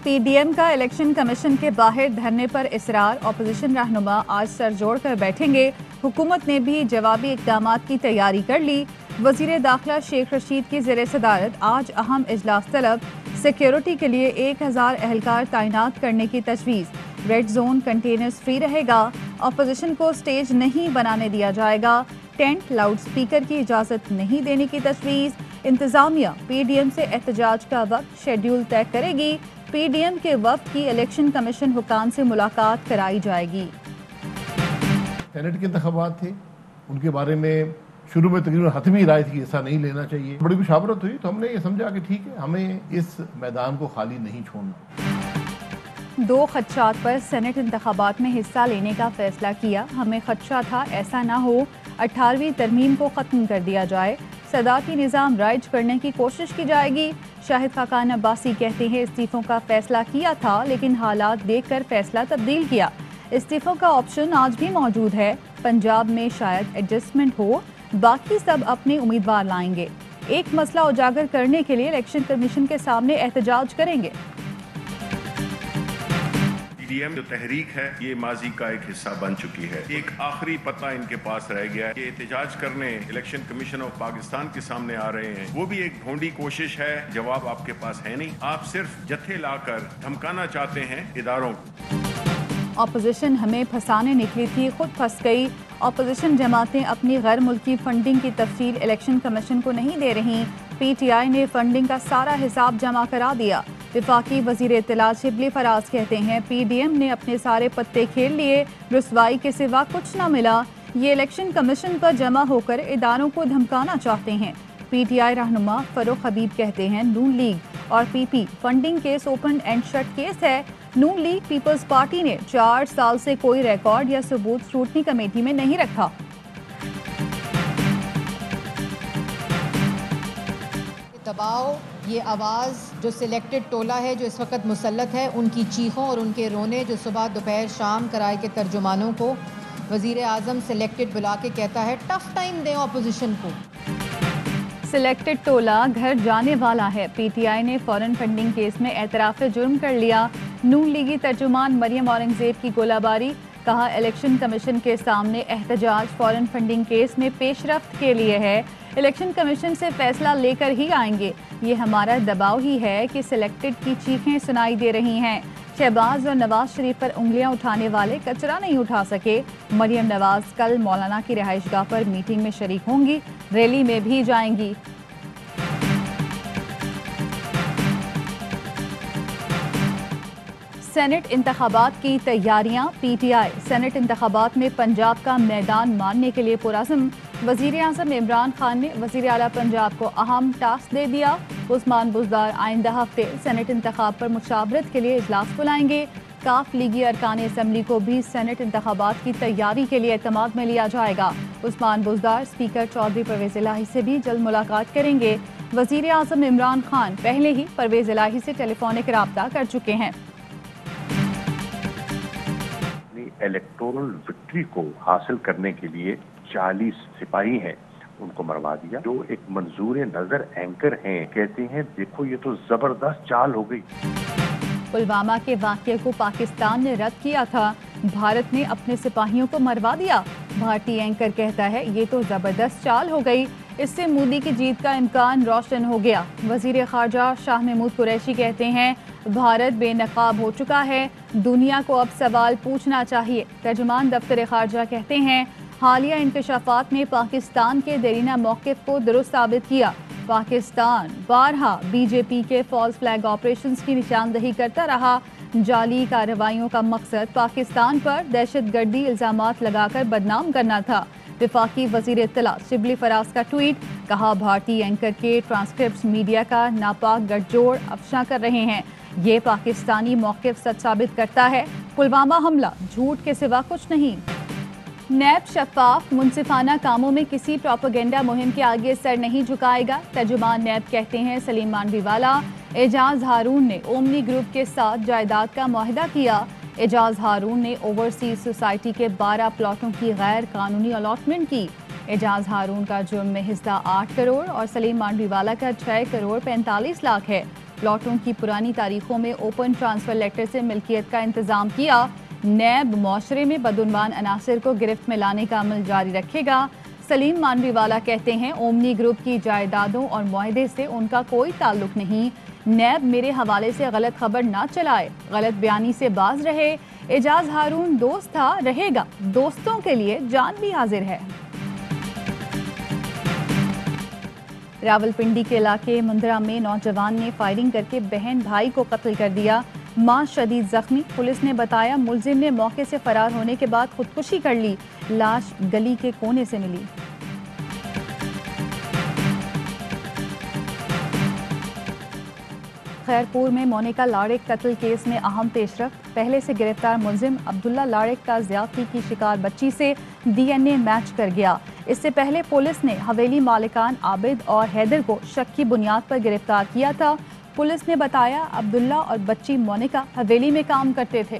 PDM का election commission के बाहर धरने पर इसरार। ऑपोजिशन रहनुमा आज सर जोड़कर बैठेंगे। हुकूमत ने भी जवाबी इक़दाम की तैयारी कर ली। वज़ीर दाखिला शेख रशीद की ज़ेर सदारत आज अहम इजलास तलब। सिक्योरिटी के लिए 1000 एहलकार तैनात करने की तजवीज़। रेड जोन कंटेनर्स फ्री रहेगा। ऑपोजिशन को स्टेज नहीं बनाने दिया जाएगा। टेंट लाउड स्पीकर की इजाज़त नहीं देने की तजवीज़। इंतज़ामिया पीडीएम से एहतजाज का वक्त शेड्यूल तय करेगी। पीडीएम के वफ्द की इलेक्शन कमीशन हुकाम से मुलाकात कराई जाएगी। सेनेट के इंतखाबात थे, उनके बारे में शुरू में तकरीबन हतमी राय थी ऐसा नहीं लेना चाहिए। बड़ी मुशावरत हुई तो हमने ये समझा कि ठीक है, हमें इस मैदान को खाली नहीं छोड़ना। 2 खदशात पर सेनेट इंतखाबात में हिस्सा लेने का फैसला किया। हमें खदशा था ऐसा ना हो 18वीं तरमीम को ख़त्म कर दिया जाए। सदारती निज़ाम राइज करने की कोशिश की जाएगी। शाहिद खाकान अब्बासी कहते हैं इस्तीफ़ों का फैसला किया था लेकिन हालात देखकर फैसला तब्दील किया। इस्तीफ़ों का ऑप्शन आज भी मौजूद है। पंजाब में शायद एडजस्टमेंट हो, बाकी सब अपने उम्मीदवार लाएंगे। एक मसला उजागर करने के लिए इलेक्शन कमीशन के सामने एहतजाज करेंगे। पीडीएम जो तहरीक है ये माजी का एक हिस्सा बन चुकी है। एक आखिरी पता इनके पास रह गया है। ये एहतजाज करने इलेक्शन कमीशन ऑफ पाकिस्तान के सामने आ रहे हैं। वो भी एक ढोंडी कोशिश है, जवाब आपके पास है नहीं। आप सिर्फ जत्थे लाकर धमकाना चाहते हैं इदारों को। ऑपोजिशन हमें फंसाने निकली थी, खुद फंस गई। ऑपोजिशन जमातें अपनी गैर मुल्की फंडिंग की तफसील इलेक्शन कमीशन को नहीं दे रही। पीटीआई ने फंडिंग का सारा हिसाब जमा करा दिया। विफाकी वजीर इत्तलात शिबली फराज कहते हैं पीडीएम ने अपने सारे पत्ते खेल लिए, रुसवाई के सिवा कुछ न मिला। ये इलेक्शन कमीशन पर जमा होकर इदारों को धमकाना चाहते हैं। पीटीआई रहनुमा फरूख हबीब कहते हैं नून लीग और PP funding case open and shut case है। नून लीग पीपल्स पार्टी ने 4 साल से कोई रिकॉर्ड या सबूत स्क्रूटनी कमेटी में नहीं रखा। दबाव, ये आवाज़ जो सिलेक्टेड टोला है जो इस वक्त मुसल्लत है, उनकी चीखों और उनके रोने जो सुबह दोपहर शाम कराए के तर्जुमानों को वज़ीर आज़म सिलेक्टेड बुला के कहता है टफ टाइम दें ऑपोजिशन को। सिलेक्टेड टोला घर जाने वाला है। पीटीआई ने फॉरेन फंडिंग केस में एतराफ़ जुर्म कर लिया। नून लीगी तर्जुमान मरियम औरंगजेब की गोलाबारी। कहा इलेक्शन कमीशन के सामने एहतजाज फॉरेन फंडिंग केस में पेशरफ्त के लिए है। इलेक्शन कमीशन से फैसला लेकर ही आएंगे। ये हमारा दबाव ही है कि सिलेक्टेड की चीखें सुनाई दे रही हैं। शहबाज और नवाज शरीफ पर उंगलियां उठाने वाले कचरा नहीं उठा सके। मरियम नवाज कल मौलाना की रिहाइशगाह पर मीटिंग में शरीक होंगी, रैली में भी जाएंगी। सेनेट इंतखाबात की तैयारियां। पीटीआई सेनेट इंतखाबात में पंजाब का मैदान मानने के लिए पुरज़्म। वज़ीर आज़म इमरान खान ने वज़ीर आला पंजाब को अहम टास्क दे दिया। उस्मान बुज़दार आइंदा हफ्ते सेनेट इंतखाब पर मुशावरत के लिए इजलास बुलाएंगे। काफ लीगी अरकान असम्बली को भी सेनेट इंतखाबात की तैयारी के लिए एतमाद में लिया जाएगा। उस्मान बुज़दार स्पीकर चौधरी परवेज़ इलाही से भी जल्द मुलाकात करेंगे। वज़ीर आज़म इमरान खान पहले ही परवेज़ इलाही से टेलीफोनिक रब्ता कर चुके हैं। इलेक्टोरल विक्ट्री को हासिल करने के लिए 40 सिपाही हैं, उनको मरवा दिया। जो एक मंजूर नजर एंकर हैं, कहते हैं देखो ये तो जबरदस्त चाल हो गई। पुलवामा के वाक़ये को पाकिस्तान ने रद्द किया था, भारत ने अपने सिपाहियों को मरवा दिया। भारतीय एंकर कहता है ये तो जबरदस्त चाल हो गई, इससे मोदी की जीत का इम्कान रोशन हो गया। वजीर खारजा शाह महमूद कुरैशी कहते हैं भारत बेनकाब हो चुका है, दुनिया को अब सवाल पूछना चाहिए। तर्जुमान दफ्तर खारजा कहते हैं हालिया इंकशाफात ने पाकिस्तान के देरीना मौक़िफ़ को दुरुस्त साबित किया। पाकिस्तान बारहा बीजेपी के फॉल्स फ्लैग ऑपरेशंस की निशानदही करता रहा। जाली कार्रवाइयों का मकसद पाकिस्तान पर दहशतगर्दी इल्ज़ामात लगाकर बदनाम करना था। विफाकी वज़ीर इत्तलात शिबली फराज का ट्वीट। कहा भारतीय एंकर के ट्रांसक्रिप्ट्स मीडिया का नापाक गठजोड़ अफशा कर रहे हैं। ये पाकिस्तानी मौक़िफ़ सच साबित करता है, पुलवामा हमला झूठ के सिवा कुछ नहीं। नैब शफ़ाफ मुनसिफाना कामों में किसी प्रोपेगेंडा मुहिम के आगे सर नहीं झुकाएगा। तर्जुमान नैब कहते हैं सलीम मानवीवाला। एजाज हारून ने ओमनी ग्रुप के साथ जायदाद का मुआहदा किया। एजाज हारून ने ओवरसीज सोसाइटी के 12 प्लॉटों की गैर कानूनी अलॉटमेंट की। एजाज हारून का जुर्म में हिस्सा 8 करोड़ और सलीम मांडवीवाला का 6 करोड़ 45 लाख है। प्लॉटों की पुरानी तारीखों में ओपन ट्रांसफर लेटर से मिल्कियत का इंतजाम किया। नैब मुआशरे में बदउनवान अनासर को गिरफ्त में लाने का अमल जारी रखेगा। सलीम मानवीवाला कहते हैं ओमनी ग्रुप की जायदादों और मुआहदे से उनका कोई ताल्लुक नहीं। नैब मेरे हवाले से गलत खबर ना चलाए, गलत बयानी से बाज रहे। एजाज हारून दोस्त था, रहेगा, दोस्तों के लिए जान भी हाजिर है। रावलपिंडी के इलाके मुंद्रा में नौजवान ने फायरिंग करके बहन भाई को कत्ल कर दिया। मां शदीद जख्मी। पुलिस ने बताया मुलजिम ने मौके से फरार होने के बाद खुदकुशी कर ली। लाश गली के कोने से मिली। खैरपुर में मोनिका लाड़िक कत्ल केस में अहम पेशरफ्त। पहले से गिरफ्तार मुलजिम अब्दुल्ला लाड़िक का ज्यादती की शिकार बच्ची से DNA मैच कर गया। इससे पहले पुलिस ने हवेली मालिकान आबिद और हैदर को शक की बुनियाद पर गिरफ्तार किया था। पुलिस ने बताया अब्दुल्ला और बच्ची मोनिका हवेली में काम करते थे।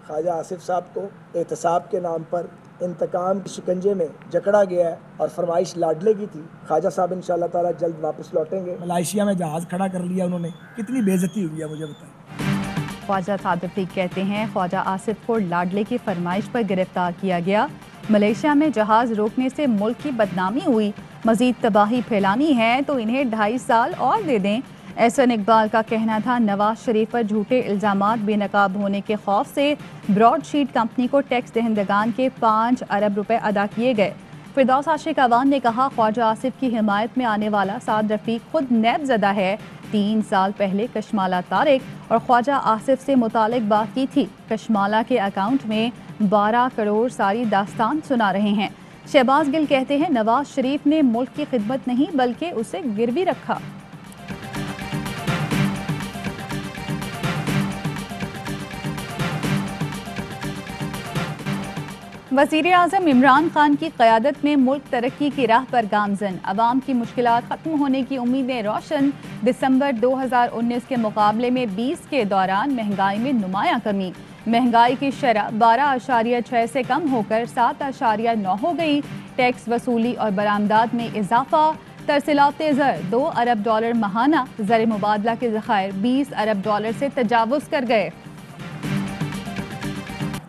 ख्वाजा आसिफ साहब को एहतसाब के नाम पर इंतकाम के शिकंजे में जकड़ा गया है और फरमाइश लाडले की थी। ख्वाजा साहब इंशाअल्लाह ताला जल्द वापस लौटेंगे। मलाइशिया में जहाज़ खड़ा कर लिया उन्होंने, कितनी बेइज्जती हुई है मुझे बताएं। ख्वाजा सादिक रफीक कहते हैं ख्वाजा आसिफ को लाडले की फरमाइश पर गिरफ्तार किया गया। मलेशिया में जहाज रोकने से मुल्क की बदनामी हुई। मजीद तबाही फैलानी है तो इन्हें 2.5 साल और दे दें। एहसन इकबाल का कहना था नवाज शरीफ पर झूठे इल्जामात बेनकाब होने के खौफ से ब्रॉडशीट कंपनी को टैक्स दहंदगान के 5 अरब रुपए अदा किए गए। फिरदौस आशिक अवान ने कहा ख्वाजा आसिफ की हिमायत में आने वाला साद रफीक खुद नैबज़दा है। 3 साल पहले कशमाला तारिक और ख्वाजा आसिफ से मुतालिक बात की थी। कशमाला के अकाउंट में 12 करोड़ सारी दास्तान सुना रहे हैं। शहबाज गिल कहते हैं नवाज शरीफ ने मुल्क की खिदमत नहीं बल्कि उसे गिरवी रखा। वज़ीर आज़म इमरान खान की क़यादत में मुल्क तरक्की की राह पर गामज़न। अवाम की मुश्किलात ख़त्म होने की उम्मीदें रोशन। दिसंबर 2019 के मुकाबले में 20 के दौरान महंगाई में नुमायां कमी। महंगाई की शरह 12.6 से कम होकर 7.9 हो गई। टैक्स वसूली और बरामदात में इजाफा। तरसीलात ज़र $2 अरब माहाना। ज़र मुबादला के ज़खायर $20 अरब से तजावुज़ कर गए।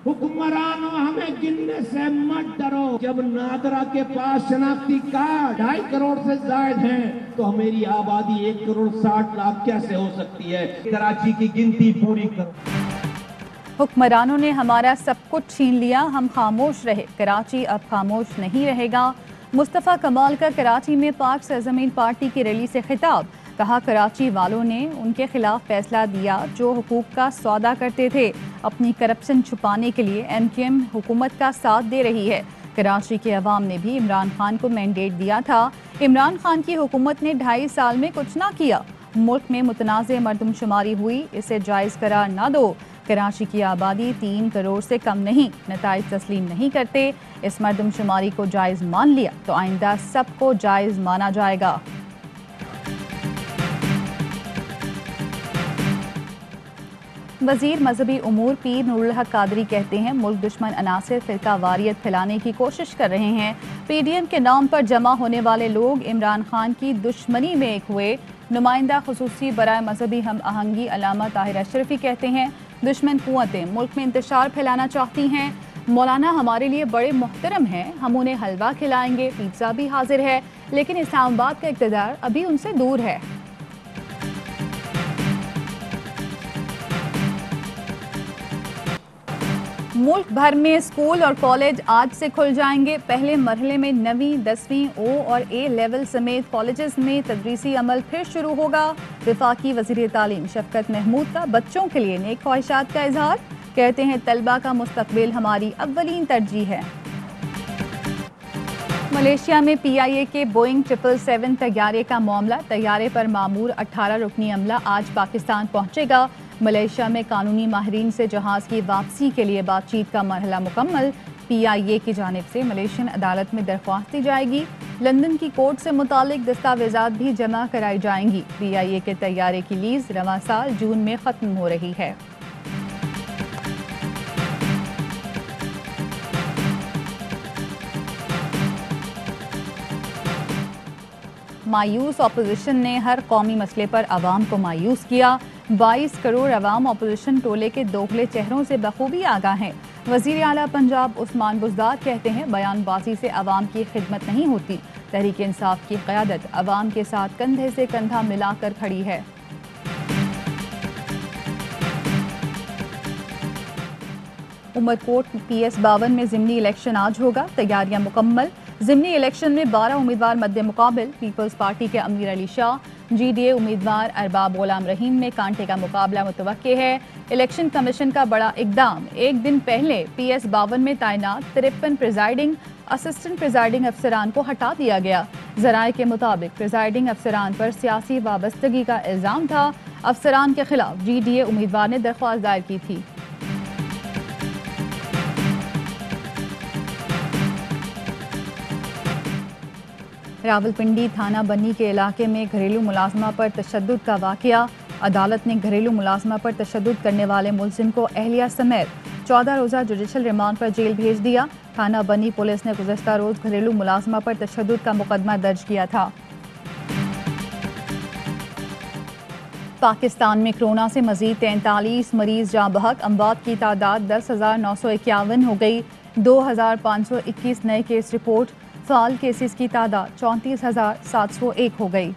हुक्मरानों हमें गिनने से मत डरो। जब नादरा के पास शनाख्ती कार्ड 2.5 करोड़ से ज्यादा हैं तो मेरी आबादी 1 करोड़ 60 लाख कैसे हो सकती है? कराची की गिनती पूरी करो। हुक्मरानों ने हमारा सब कुछ छीन लिया, हम खामोश रहे। कराची अब खामोश नहीं रहेगा। मुस्तफ़ा कमाल का कराची में पाक सरजमीन पार्टी की रैली से खिताब। कहा कराची वालों ने उनके खिलाफ फैसला दिया जो हुकूक का सौदा करते थे। अपनी करप्शन छुपाने के लिए MQM हुकूमत का साथ दे रही है। कराची के अवाम ने भी इमरान खान को मैंडेट दिया था। इमरान खान की हुकूमत ने 2.5 साल में कुछ ना किया। मुल्क में मुतनाज़ मरदमशुमारी हुई, इसे जायज़ करार ना दो। कराची की आबादी 3 करोड़ से कम नहीं। नताइज तस्लीम नहीं करते। इस मरदमशुमारी को जायज़ मान लिया तो आइंदा सबको जायज़ माना जाएगा। वज़ीर मजहबी उमूर पीर नूरुल हक कादरी कहते हैं मुल्क दुश्मन अनासिर फ़िरका वारियत फैलाने की कोशिश कर रहे हैं। PDM के नाम पर जमा होने वाले लोग इमरान खान की दुश्मनी में एक हुए। नुमाइंदा खुसूसी बराए मजहबी हम आहंगी अल्लामा ताहिर अशरफी कहते हैं दुश्मन कुव्वतें मुल्क में इंतशार फैलाना चाहती हैं। मौलाना हमारे लिए बड़े मोहतरम हैं, हम उन्हें हलवा खिलाएंगे, पिज़्ज़ा भी हाजिर है, लेकिन इस्लामाबाद का इक़्तिदार अभी उनसे दूर है। मुल्क भर में स्कूल और कॉलेज आज से खुल जाएंगे। पहले मरहले में 9वीं, 10वीं O और A लेवल समेत कॉलेजेस में तदरीसी अमल फिर शुरू होगा। वफाकी वज़ीर तालीम शफकत महमूद का बच्चों के लिए नेक ख्वाहिशात का इजहार। कहते हैं तलबा का मुस्तकबिल हमारी अव्वलीन तरजीह है। मलेशिया में PIA के बोइंग 777 तैयारे का मामला। तैयारे पर मामूर 18 रुकनी अमला आज पाकिस्तान पहुंचेगा। मलेशिया में कानूनी माहिरीन से जहाज़ की वापसी के लिए बातचीत का मरहला मुकम्मल। PIA की जानिब से मलेशियन अदालत में दरख्वास्त दी जाएगी। लंदन की कोर्ट से मुतालिक दस्तावेजात भी जमा कराई जाएंगी। PIA के तैयारे की लीज रवां साल जून में ख़त्म हो रही है। मायूस अपोजिशन ने हर कौमी मसले पर आवाम को मायूस किया। 22 करोड़ अवाम अपोजिशन टोले के दोगले चेहरों से बखूबी आगाह हैं। वज़ीर आला पंजाब उस्मान बुज़दार कहते हैं बयानबाजी से अवाम की खिदमत नहीं होती। तहरीक इंसाफ की क़यादत अवाम के साथ कंधे से कंधा मिलाकर खड़ी है। उमरकोट PS 52 में ज़िमनी इलेक्शन आज होगा, तैयारियां मुकम्मल। ज़िमनी इलेक्शन में 12 उम्मीदवार मद्दे मुकाबिल। पीपल्स पार्टी के अमीर अली शाह, GDA उम्मीदवार अरबाब गुलाम रहीम में कांटे का मुकाबला मुतवक्के है। इलेक्शन कमीशन का बड़ा इकदाम, एक दिन पहले PS 52 में तैनात 53 प्रिजाइडिंग असिस्टेंट प्रिजाइडिंग अफसरान को हटा दिया गया। ज़राए के मुताबिक प्रिजाइडिंग अफसरान पर सियासी वाबस्तगी का इल्ज़ाम था। अफसरान के खिलाफ GDA उम्मीदवार ने दरख्वास्त दायर की थी। रावलपिंडी थाना बन्नी के इलाके में घरेलू मुलाजमा पर तशद्दुद का वाक़या। अदालत ने घरेलू मुलाजमा पर तशद्दुद करने वाले मुलजिम को अहलिया समेत 14 रोज़ा जुडिशल रिमांड पर जेल भेज दिया। थाना बन्नी पुलिस ने गुज़श्ता रोज़ घरेलू मुलाजमा पर तशद्दुद का मुकदमा दर्ज किया था। पाकिस्तान में कोरोना से मजीद 43 मरीज जाँ बहक। अमवात की तादाद 10,951 हो गई। 2,521 नए केस रिपोर्ट। फाल केसेस की तादाद 34,701 हो गई।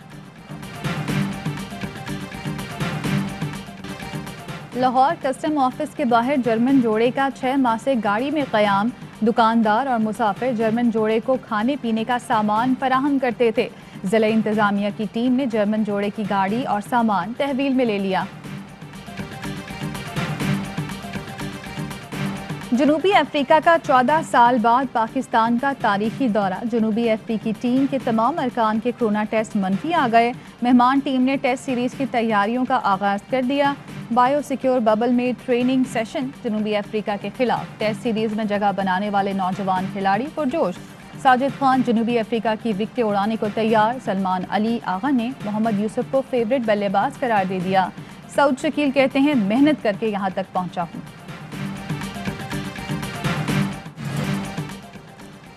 लाहौर कस्टम ऑफिस के बाहर जर्मन जोड़े का 6 माह से गाड़ी में क़याम। दुकानदार और मुसाफिर जर्मन जोड़े को खाने पीने का सामान फराहम करते थे। ज़िला इंतज़ामिया की टीम ने जर्मन जोड़े की गाड़ी और सामान तहवील में ले लिया। जनूबी अफ्रीका का 14 साल बाद पाकिस्तान का तारीखी दौरा। जनूबी अफ्रीकी टीम के तमाम अरकान के कोरोना टेस्ट मनफी आ गए। मेहमान टीम ने टेस्ट सीरीज की तैयारियों का आगाज कर दिया। बायो सिक्योर बबल में ट्रेनिंग सेशन। जनूबी अफ्रीका के खिलाफ टेस्ट सीरीज में जगह बनाने वाले नौजवान खिलाड़ी पुरजोश। साजिद खान जनूबी अफ्रीका की विकेटें उड़ाने को तैयार। सलमान अली आगा ने मोहम्मद यूसुफ को फेवरेट बल्लेबाज करार दे दिया। सऊद शकील कहते हैं मेहनत करके यहाँ तक पहुँचा हूँ।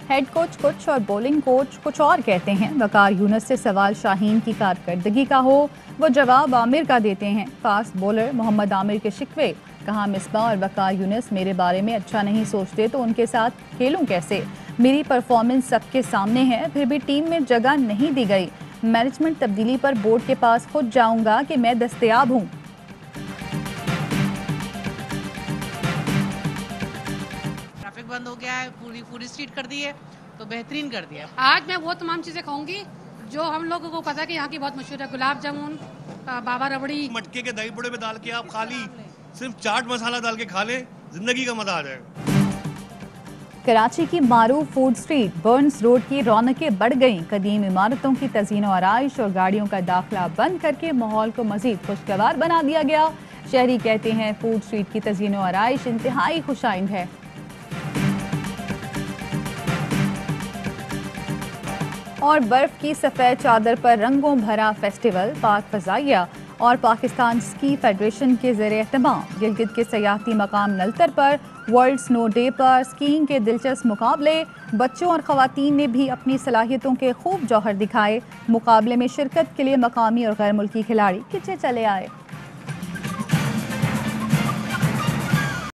हेड कोच कुछ और बॉलिंग कोच कुछ और कहते हैं। वकार यूनुस से सवाल शाहीन की कारकर्दगी का हो, वो जवाब आमिर का देते हैं। फास्ट बॉलर मोहम्मद आमिर के शिकवे। कहा मिसबा और वकार यूनुस मेरे बारे में अच्छा नहीं सोचते तो उनके साथ खेलूं कैसे। मेरी परफॉर्मेंस सबके सामने है, फिर भी टीम में जगह नहीं दी गई। मैनेजमेंट तब्दीली पर बोर्ड के पास खुद जाऊंगा कि मैं दस्तयाब हूँ। बंद हो गया है, पूरी स्ट्रीट कर दी है, तो बेहतरीन कर दिया। आज मैं वो तमाम चीज़ें खाऊंगी जो हम लोगों को पता है कि यहाँ की बहुत मशहूर है। गुलाब जामुन, बाबा रबड़ी। मटके के दही बड़े में डाल के आप खा ली, सिर्फ चाट मसाला डाल के खा ले, जिंदगी का मजा आ जाएगा। कराची की मारूफ फूड स्ट्रीट बर्न्स रोड की रौनकें बढ़ गईं। कदीम इमारतों की तज़ीनो आराइश और गाड़ियों का दाखिला बंद करके माहौल को मजीद खुशगवार बना दिया गया। शहरी कहते हैं फूड स्ट्रीट की तज़ीनो आराइश इंतहाई खुशाइंद है। और बर्फ की सफ़ेद चादर पर रंगों भरा फेस्टिवल पाक फ़ज़ाइया और पाकिस्तान स्की फेडरेशन के ज़रिए एहतमाम। गिलगित के सयाहती मकाम नलतर पर वर्ल्ड स्नो डे पर स्कीइंग के दिलचस्प मुकाबले। बच्चों और ख़वातीन ने भी अपनी सलाहियतों के खूब जौहर दिखाए। मुकाबले में शिरकत के लिए मकामी और गैर मुल्की खिलाड़ी खिंचे चले आए।